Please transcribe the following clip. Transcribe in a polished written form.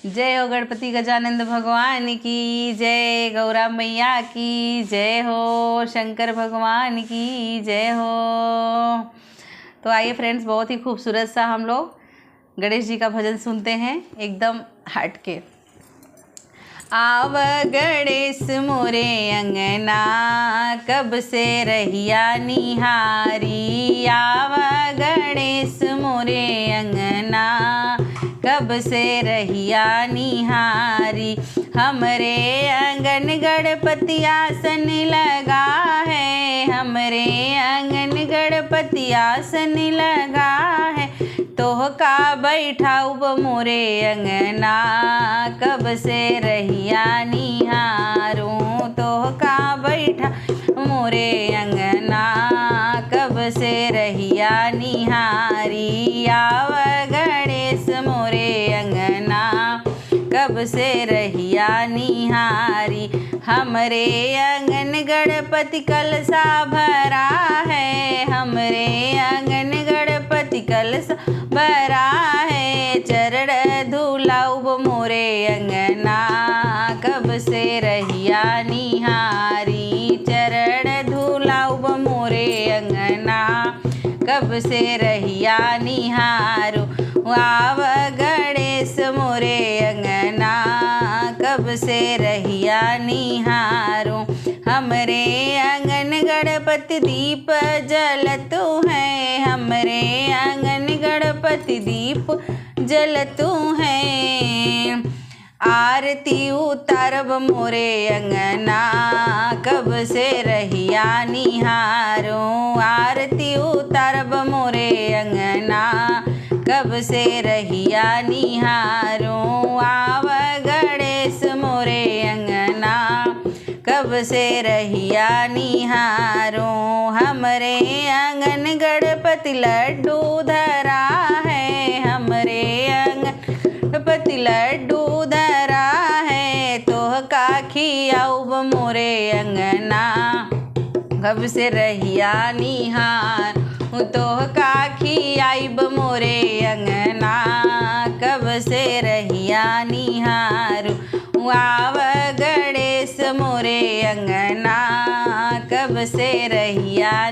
जय हो गणपति गजानंद भगवान की जय, गौरा मैया की जय हो, शंकर भगवान की जय हो। तो आइए फ्रेंड्स, बहुत ही खूबसूरत सा हम लोग गणेश जी का भजन सुनते हैं, एकदम हट के। आव गणेश मोरे अंगना, कब से रहिया निहारी। आव गणेश मोरे अंगना, कब से रहिया निहारी। हमरे आंगन गणपति आसन लगा है, हमरे आंगन गणपति आसन लगा है। तोहका बैठाऊ मोरे अंगना, कब से रहिया निहारूं। तोहका बैठा मोरे अंगना, कब से रहिया निहारी। आव गणेश मोरे अंगना, कब से रहिया निहारी। हमरे आंगन गणपति कलसा भरा है, हमरे आंगन गणपति कलसा भरा है। चरण धुलाऊ मोरे अंगना, कब से रहिया निहारी। चरण धुलाऊ मोरे अंगना, कब से रहिया निहारू। आव गणेश मोरे अंगना, कब से रहिया निहारू। हमरे आंगन गणपति दीप जलतु है, हमरे आंगन गणपति दीप जलतु है। आरती उतारब मोरे अंगना, कब से रहिया निहारो। आरती उतारब मोरे अंगना, कब से रहिया निहारो। आव गणेश मोरे अंगना, कब से रहिया निहारो। हमरे आंगन गणपति लड्डू धरा है, हमरे आंगन गणपति लड्डू धरा है। तोहका खियाऊब मोरे अंगना, कब से रहिया निहार। तोहका खियाइब मोरे अंगना, कब से रहिया निहारू। आव गणेश मोरे अंगना, कब से रहिया